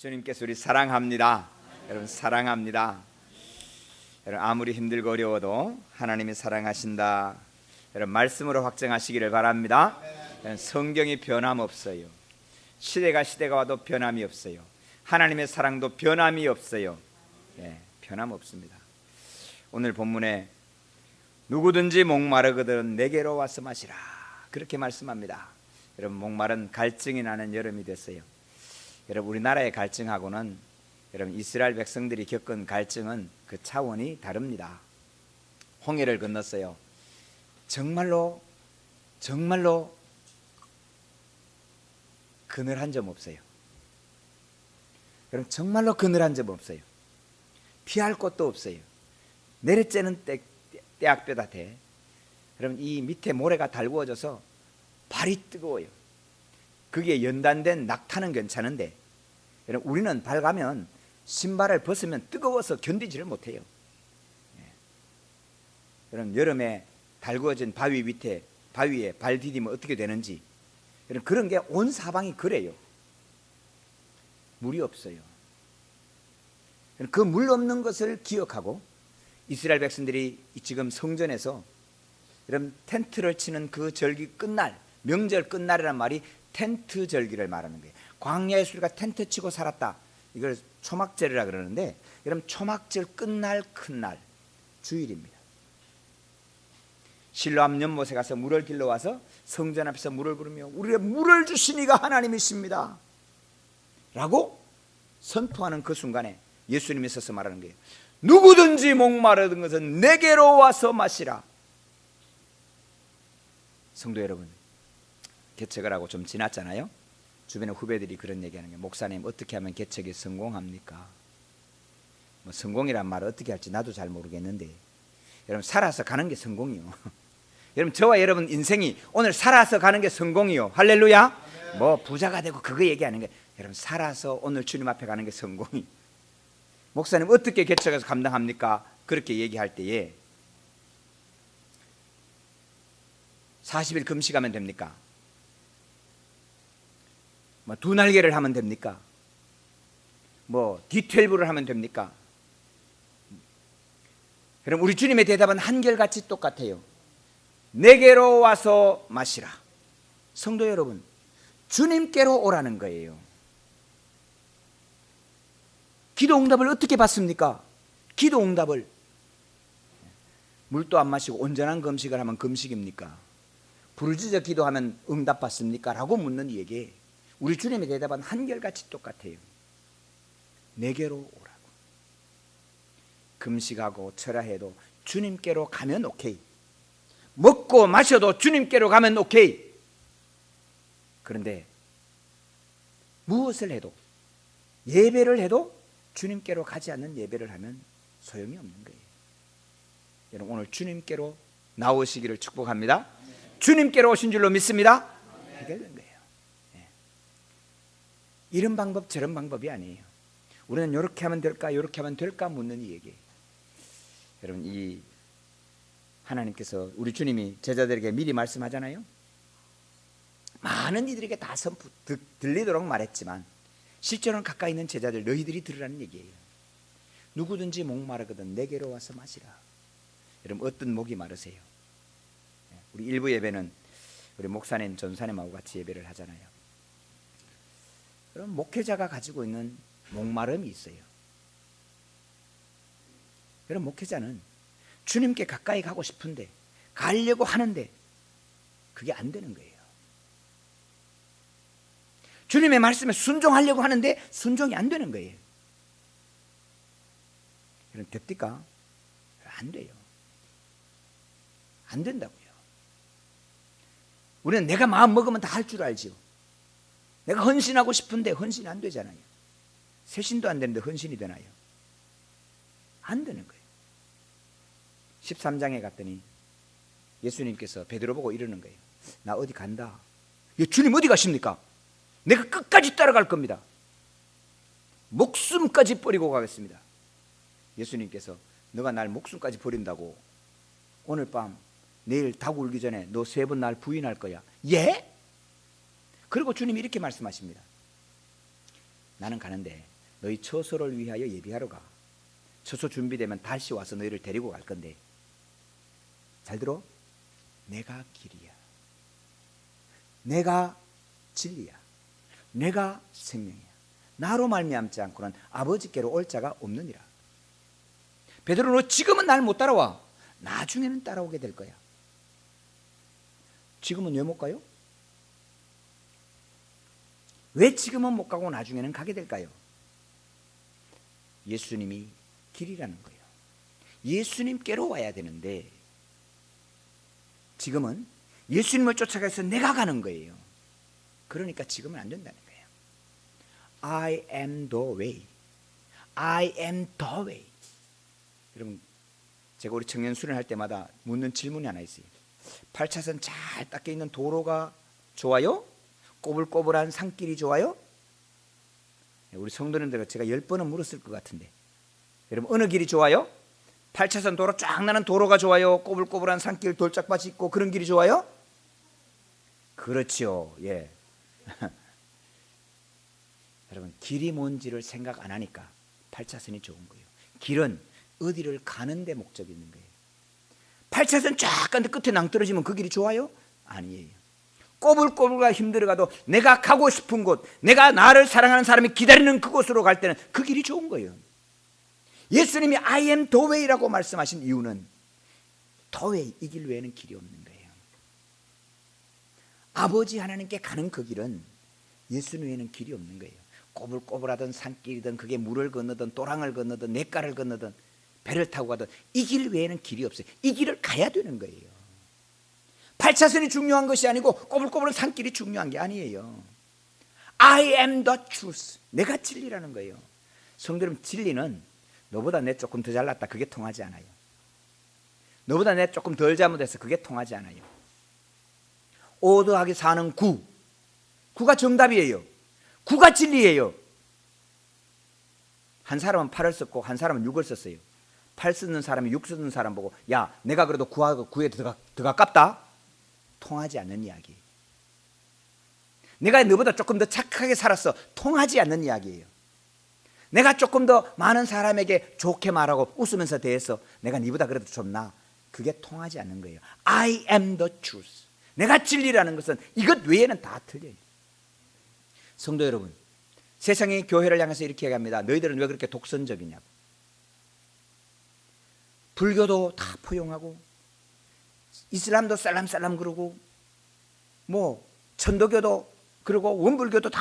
주님께서 우리 사랑합니다. 여러분 사랑합니다. 여러분 아무리 힘들고 어려워도 하나님이 사랑하신다. 여러분 말씀으로 확정하시기를 바랍니다. 여러분, 성경이 변함없어요. 시대가 와도 변함이 없어요. 하나님의 사랑도 변함이 없어요. 변함없습니다. 오늘 본문에 누구든지 목마르거든 내게로 와서 마시라 그렇게 말씀합니다. 여러분 목마른 갈증이 나는 여름이 됐어요. 여러분 우리나라의 갈증하고는 여러분 이스라엘 백성들이 겪은 갈증은 그 차원이 다릅니다. 홍해를 건넜어요. 정말로 그늘한 점 없어요. 여러분 정말로 그늘한 점 없어요. 피할 곳도 없어요. 내려째는 떼약볕 돼. 여러분 이 밑에 모래가 달구어져서 발이 뜨거워요. 그게 연단된 낙타는 괜찮은데 여러분 우리는 발 가면 신발을 벗으면 뜨거워서 견디지를 못해요. 여러분 여름에 달구어진 바위 바위에 발 디디면 어떻게 되는지 여러분 그런 게 온 사방이 그래요. 물이 없어요. 그 물 없는 것을 기억하고 이스라엘 백성들이 지금 성전에서 여러분 텐트를 치는 그 절기 끝날 명절 끝날이란 말이 텐트 절기를 말하는 거예요. 광야의 우리가 텐트 치고 살았다. 이걸 초막절이라 그러는데 여러분 초막절 끝날 큰 날 주일입니다. 실로암 연못에 가서 물을 길러와서 성전 앞에서 물을 부르며 우리의 물을 주신 이가 하나님이십니다 라고 선포하는 그 순간에 예수님이 서서 말하는 거예요. 누구든지 목마르던 것은 내게로 와서 마시라. 성도 여러분 개척을 하고 좀 지났잖아요. 주변에 후배들이 그런 얘기하는 거예요. 목사님 어떻게 하면 개척이 성공합니까? 뭐 성공이란 말을 어떻게 할지 나도 잘 모르겠는데 여러분 살아서 가는 게 성공이요. 여러분 저와 여러분 인생이 오늘 살아서 가는 게 성공이요. 할렐루야. 뭐 부자가 되고 그거 얘기하는 게 여러분 살아서 오늘 주님 앞에 가는 게 성공이. 목사님 어떻게 개척해서 감당합니까? 그렇게 얘기할 때에 40일 금식하면 됩니까? 뭐 두 날개를 하면 됩니까? 뭐 D12를 하면 됩니까? 여러분 우리 주님의 대답은 한결같이 똑같아요. 내게로 와서 마시라. 성도 여러분 주님께로 오라는 거예요. 기도 응답을 어떻게 받습니까? 기도 응답을 물도 안 마시고 온전한 금식을 하면 금식입니까? 부르짖어 기도하면 응답 받습니까? 라고 묻는 이에게 우리 주님의 대답은 한결같이 똑같아요. 내게로 오라고. 금식하고 철야해도 주님께로 가면 오케이. 먹고 마셔도 주님께로 가면 오케이. 그런데 무엇을 해도 예배를 해도 주님께로 가지 않는 예배를 하면 소용이 없는 거예요. 여러분 오늘 주님께로 나오시기를 축복합니다. 주님께로 오신 줄로 믿습니다. 해결된 거예요. 이런 방법 저런 방법이 아니에요. 우리는 이렇게 하면 될까 이렇게 하면 될까 묻는 이에게 여러분 이 하나님께서 우리 주님이 제자들에게 미리 말씀하잖아요. 많은 이들에게 다 들리도록 말했지만 실제로는 가까이 있는 제자들 너희들이 들으라는 얘기예요. 누구든지 목마르거든 내게로 와서 마시라. 여러분 어떤 목이 마르세요? 우리 일부 예배는 우리 목사님 전사님하고 같이 예배를 하잖아요. 그럼 목회자가 가지고 있는 목마름이 있어요. 여러분 목회자는 주님께 가까이 가고 싶은데 가려고 하는데 그게 안 되는 거예요. 주님의 말씀에 순종하려고 하는데 순종이 안 되는 거예요. 여러분 됩니까? 안 돼요. 안 된다고요. 우리는 내가 마음 먹으면 다 할 줄 알지요. 내가 헌신하고 싶은데 헌신이 안 되잖아요. 세신도 안 되는데 헌신이 되나요? 안 되는 거예요. 13장에 갔더니 예수님께서 베드로 보고 이러는 거예요. 나 어디 간다. 주님 어디 가십니까? 내가 끝까지 따라갈 겁니다. 목숨까지 버리고 가겠습니다. 예수님께서 너가 날 목숨까지 버린다고 오늘 밤 내일 닭 울기 전에 너 3번 날 부인할 거야. 예? 그리고 주님이 이렇게 말씀하십니다. 나는 가는데 너희 처소를 위하여 예비하러 가. 처소 준비되면 다시 와서 너희를 데리고 갈 건데, 잘 들어. 내가 길이야, 내가 진리야, 내가 생명이야. 나로 말미암지 않고는 아버지께로 올 자가 없느니라. 베드로, 너 지금은 날 못 따라와. 나중에는 따라오게 될 거야. 지금은 왜 못 가요? 왜 지금은 못 가고 나중에는 가게 될까요? 예수님이 길이라는 거예요. 예수님께로 와야 되는데 지금은 예수님을 쫓아가서 내가 가는 거예요. 그러니까 지금은 안 된다는 거예요. I am the way. I am the way. 여러분, 제가 우리 청년 수련할 때마다 묻는 질문이 하나 있어요. 8차선 잘 닦여 있는 도로가 좋아요? 꼬불꼬불한 산길이 좋아요? 우리 성도님들 제가 10번은 물었을 것 같은데, 여러분 어느 길이 좋아요? 8차선 도로 쫙 나는 도로가 좋아요? 꼬불꼬불한 산길 돌짝밭이 있고 그런 길이 좋아요? 그렇죠. 예. 여러분, 길이 뭔지를 생각 안 하니까 8차선이 좋은 거예요. 길은 어디를 가는 데 목적이 있는 거예요. 8차선 쫙 가는데 끝에 낭떠러지면 그 길이 좋아요? 아니에요. 꼬불꼬불가 힘들어가도 내가 가고 싶은 곳, 내가 나를 사랑하는 사람이 기다리는 그곳으로 갈 때는 그 길이 좋은 거예요. 예수님이 I am the way라고 말씀하신 이유는 the way, 이 길 외에는 길이 없는 거예요. 아버지 하나님께 가는 그 길은 예수님 외에는 길이 없는 거예요. 꼬불꼬불하던 산길이든 그게 물을 건너든 또랑을 건너든 냇가를 건너든 배를 타고 가든 이 길 외에는 길이 없어요. 이 길을 가야 되는 거예요. 8차선이 중요한 것이 아니고 꼬불꼬불한 산길이 중요한 게 아니에요. I am the truth. 내가 진리라는 거예요. 성도 여러분, 진리는 너보다 내 조금 더 잘났다, 그게 통하지 않아요. 너보다 내 조금 덜 잘못해서 그게 통하지 않아요. 5 더하기 4는 9. 9가 정답이에요. 9가 진리예요. 한 사람은 8을 썼고 한 사람은 6을 썼어요. 8 쓰는 사람이 6 쓰는 사람 보고, 야, 내가 그래도 9하고 9에 더 가깝다? 통하지 않는 이야기. 내가 너보다 조금 더 착하게 살았어. 통하지 않는 이야기예요. 내가 조금 더 많은 사람에게 좋게 말하고 웃으면서 대해서 내가 네보다 그래도 좀 나아. 그게 통하지 않는 거예요. I am the truth. 내가 진리라는 것은 이것 외에는 다 틀려요. 성도 여러분, 세상이 교회를 향해서 이렇게 얘기합니다. 너희들은 왜 그렇게 독선적이냐고. 불교도 다 포용하고 이슬람도 살람살람 그러고 뭐 천도교도 그러고 원불교도 다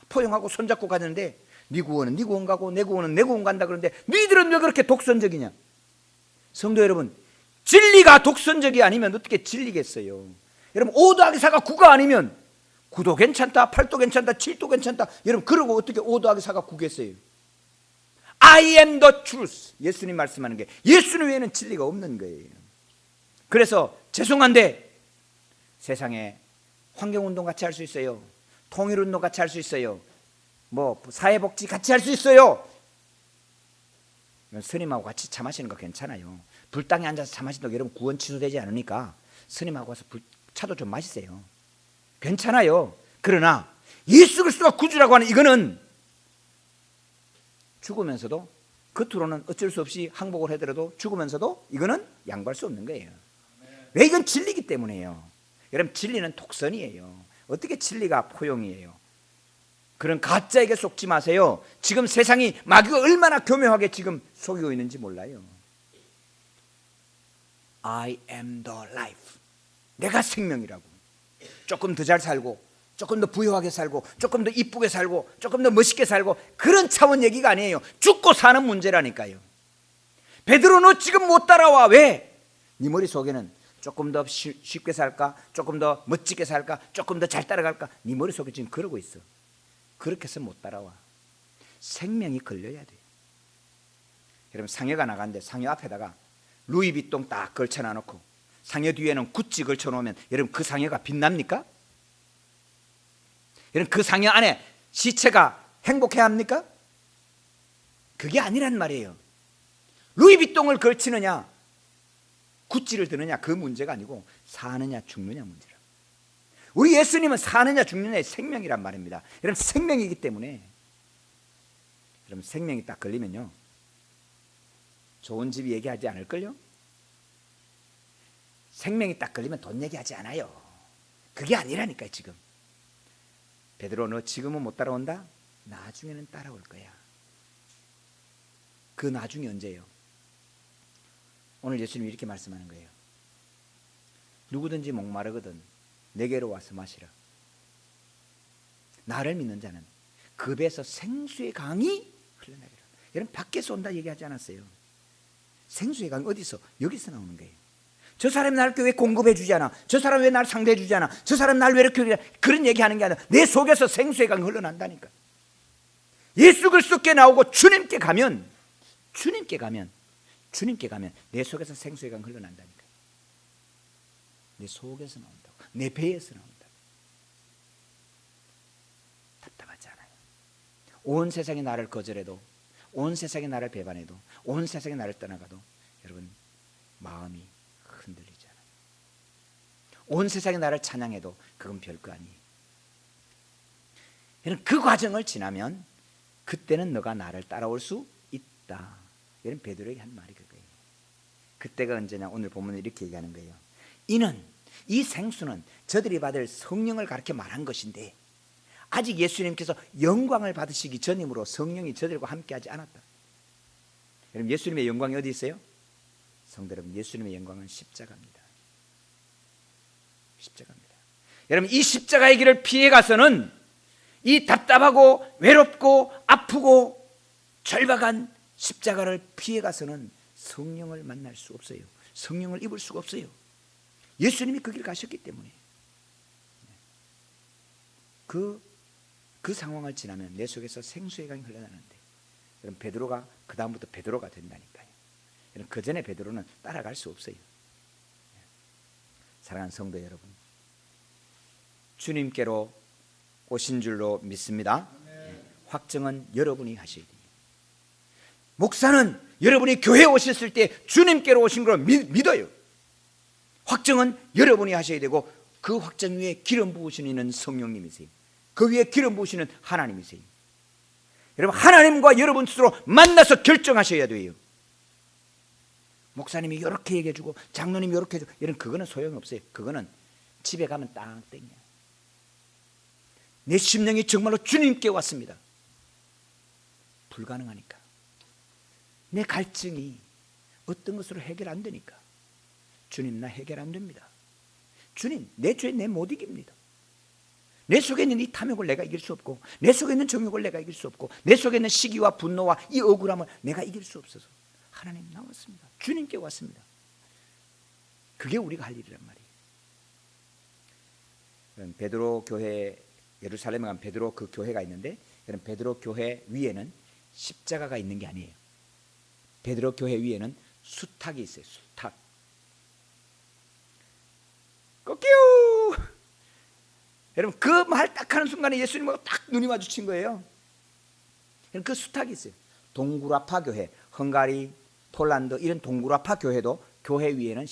포용하고 손잡고 가는데 네 구원은 네 구원 가고 내 구원은 내 구원 간다. 그런데 너희들은 왜 그렇게 독선적이냐. 성도 여러분, 진리가 독선적이 아니면 어떻게 진리겠어요. 여러분, 5 더하기 4가 9가 아니면 9도 괜찮다, 8도 괜찮다, 7도 괜찮다. 여러분, 그러고 어떻게 5 더하기 4가 9겠어요. I am the truth. 예수님 말씀하는 게 예수님 외에는 진리가 없는 거예요. 그래서 죄송한데 세상에 환경운동 같이 할 수 있어요. 통일운동 같이 할 수 있어요. 뭐 사회복지 같이 할 수 있어요. 스님하고 같이 차 마시는 거 괜찮아요. 불당에 앉아서 차 마신다고 여러분 구원 취소되지 않으니까 스님하고 와서 차도 좀 마시세요. 괜찮아요. 그러나 예수 그리스도가 구주라고 하는 이거는 죽으면서도 겉으로는 어쩔 수 없이 항복을 해더라도 죽으면서도 이거는 양보할 수 없는 거예요. 왜? 이건 진리이기 때문에요. 여러분, 진리는 독선이에요. 어떻게 진리가 포용이에요? 그런 가짜에게 속지 마세요. 지금 세상이 마귀가 얼마나 교묘하게 지금 속이고 있는지 몰라요. I am the life. 내가 생명이라고. 조금 더 잘 살고 조금 더 부유하게 살고 조금 더 이쁘게 살고 조금 더 멋있게 살고 그런 차원 얘기가 아니에요. 죽고 사는 문제라니까요. 베드로, 너 지금 못 따라와. 왜? 네 머릿속에는 조금 더 쉽게 살까, 조금 더 멋지게 살까, 조금 더 잘 따라갈까, 네 머릿속에 지금 그러고 있어. 그렇게 해서 못 따라와. 생명이 걸려야 돼. 여러분, 상여가 나가는데 상여 앞에다가 루이비통 딱 걸쳐놔 놓고 상여 뒤에는 구찌 걸쳐놓으면 여러분 그 상여가 빛납니까? 여러분, 그 상여 안에 시체가 행복해야 합니까? 그게 아니란 말이에요. 루이비통을 걸치느냐 구찌를 드느냐 그 문제가 아니고 사느냐 죽느냐 문제라. 우리 예수님은 사느냐 죽느냐의 생명이란 말입니다. 여러분, 생명이기 때문에 여러분 여러분 생명이 딱 걸리면요, 좋은 집 얘기하지 않을걸요? 생명이 딱 걸리면 돈 얘기하지 않아요. 그게 아니라니까요. 지금 베드로, 너 지금은 못 따라온다? 나중에는 따라올 거야. 그 나중이 언제예요? 오늘 예수님이 이렇게 말씀하는 거예요. 누구든지 목마르거든 내게로 와서 마시라. 나를 믿는 자는 그 배에서 생수의 강이 흘러나리라. 여러분 밖에서 온다 얘기하지 않았어요. 생수의 강이 어디서? 여기서 나오는 거예요. 저 사람이 나를 왜 공급해 주지 않아? 저 사람이 왜 나를 상대해 주지 않아? 저 사람이 나를 왜 이렇게, 그런 얘기하는 게 아니라 내 속에서 생수의 강이 흘러난다니까. 예수 그리스도께 나오고 주님께 가면 내 속에서 생수의 강이 흘러난다니까. 내 속에서 나온다고. 내 배에서 나온다고. 답답하지 않아요? 온 세상이 나를 거절해도, 온 세상이 나를 배반해도, 온 세상이 나를 떠나가도 여러분 마음이 흔들리지 않아요. 온 세상이 나를 찬양해도 그건 별거 아니에요. 여러분 그 과정을 지나면 그때는 너가 나를 따라올 수 있다. 여러분 베드로에게 한 말이 그거예요. 그때가 언제냐? 오늘 본문에 이렇게 얘기하는 거예요. 이 생수는 저들이 받을 성령을 가르쳐 말한 것인데 아직 예수님께서 영광을 받으시기 전이므로 성령이 저들과 함께하지 않았다. 여러분 예수님의 영광이 어디 있어요? 성도 여러분, 예수님의 영광은 십자가입니다. 십자가입니다. 여러분 이 십자가의 길을 피해 가서는 이 답답하고 외롭고 아프고 절박한 십자가를 피해 가서는 성령을 만날 수 없어요. 성령을 입을 수가 없어요. 예수님이 그 길을 가셨기 때문에. 그 상황을 지나면 내 속에서 생수의 강이 흘러나는데, 여러분 베드로가 그 다음부터 베드로가 된다니까요. 여러분 그 전에 베드로는 따라갈 수 없어요. 사랑하는 성도 여러분, 주님께로 오신 줄로 믿습니다. 확정은 여러분이 하셔야 돼요. 목사는 여러분이 교회에 오셨을 때 주님께로 오신 걸 믿어요. 확정은 여러분이 하셔야 되고, 그 확정 위에 기름 부으시는 성령님이세요. 그 위에 기름 부으시는 하나님이세요. 여러분 하나님과 여러분 스스로 만나서 결정하셔야 돼요. 목사님이 이렇게 얘기해 주고 장로님이 이렇게 해주고, 이런 그거는 소용없어요. 그거는 집에 가면 딱 땡이야. 내 심령이 정말로 주님께 왔습니다. 불가능하니까. 내 갈증이 어떤 것으로 해결 안 되니까. 주님 나 해결 안 됩니다. 주님 내 죄 내 못 이깁니다. 내 속에 있는 이 탐욕을 내가 이길 수 없고, 내 속에 있는 정욕을 내가 이길 수 없고, 내 속에 있는 시기와 분노와 이 억울함을 내가 이길 수 없어서 하나님 나왔습니다. 주님께 왔습니다. 그게 우리가 할 일이란 말이에요. 베드로 교회, 예루살렘에 간 베드로 그 교회가 있는데, 여러분 베드로 교회 위에는 십자가가 있는 게 아니에요. 베드로 교회 위에는 수탉이 있어요. 수탉. 꺾이우. 여러분 그 말 딱 하는 순간에 예수님하고 딱 눈이 마주친 거예요. 그 수탉이 있어요. 동굴아파 교회, 헝가리, 폴란드 이런 동굴아파 교회도 교회 위에는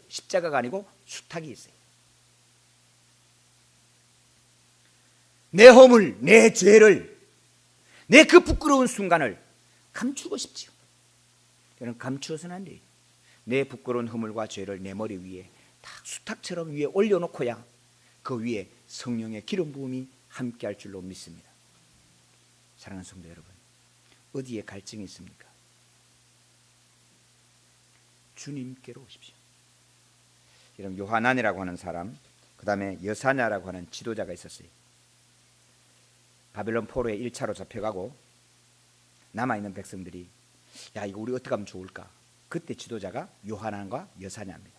십자가가 아니고 수탉이 있어요. 내 허물, 내 죄를, 내 그 부끄러운 순간을 감추고 싶지요. 여러분 감추어서는 안 돼요. 내 부끄러운 허물과 죄를 내 머리 위에 딱 수탉처럼 위에 올려놓고야 그 위에 성령의 기름 부음이 함께할 줄로 믿습니다. 사랑하는 성도 여러분, 어디에 갈증이 있습니까? 주님께로 오십시오. 여러분 요하난이라고 하는 사람, 그 다음에 여사냐라고 하는 지도자가 있었어요. 바벨론 포로에 1차로 잡혀가고 남아있는 백성들이 야 이거 우리 어떻게 하면 좋을까? 그때 지도자가 요하난과 여사냐입니다.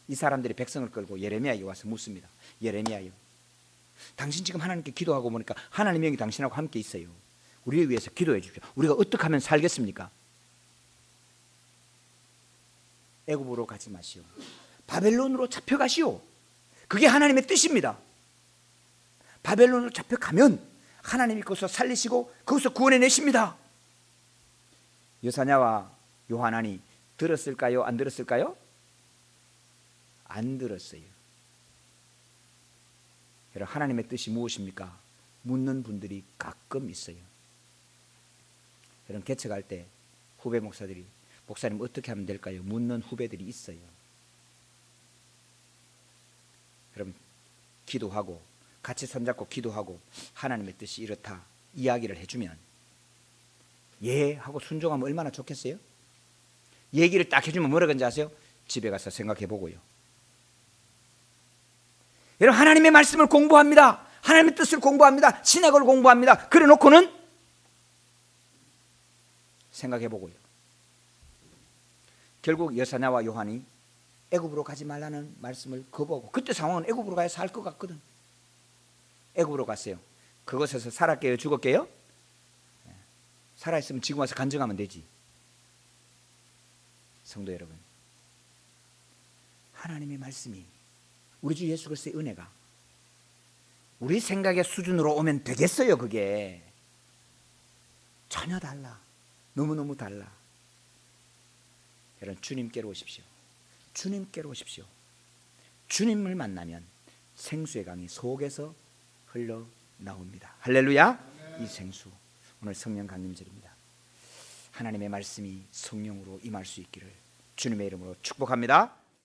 이 사람들이 백성을 끌고 예레미야에 와서 묻습니다. 예레미야요, 당신 지금 하나님께 기도하고 보니까 하나님의 영이 당신하고 함께 있어요. 우리를 위해서 기도해 주십시오. 우리가 어떻게 하면 살겠습니까? 애굽으로 가지 마시오. 바벨론으로 잡혀가시오. 그게 하나님의 뜻입니다. 바벨론으로 잡혀가면 하나님이 거기서 살리시고 거기서 구원해내십니다. 여사냐와 요하난이 들었을까요? 안 들었을까요? 안 들었어요. 여러분 하나님의 뜻이 무엇입니까? 묻는 분들이 가끔 있어요. 여러분 개척할 때 후배 목사들이 목사님 어떻게 하면 될까요? 묻는 후배들이 있어요. 여러분 기도하고 같이 손잡고 기도하고 하나님의 뜻이 이렇다 이야기를 해주면 예 하고 순종하면 얼마나 좋겠어요? 얘기를 딱 해주면 뭐라 그런지 아세요? 집에 가서 생각해 보고요. 여러분 하나님의 말씀을 공부합니다. 하나님의 뜻을 공부합니다. 신약을 공부합니다. 그래 놓고는 생각해 보고요. 결국 여사냐와 요한이 애굽으로 가지 말라는 말씀을 거부하고 그때 상황은 애굽으로 가야 살 것 같거든. 애굽으로 갔어요. 그곳에서 살았게요? 죽었게요? 살아있으면 지금 와서 간증하면 되지. 성도 여러분, 하나님의 말씀이 우리 주 예수 그리스도의 은혜가 우리 생각의 수준으로 오면 되겠어요? 그게 전혀 달라. 너무너무 달라. 여러분 주님께로 오십시오. 주님께로 오십시오. 주님을 만나면 생수의 강이 속에서 흘러나옵니다. 할렐루야. 이 생수 오늘 성령 강림절입니다. 하나님의 말씀이 성령으로 임할 수 있기를 주님의 이름으로 축복합니다.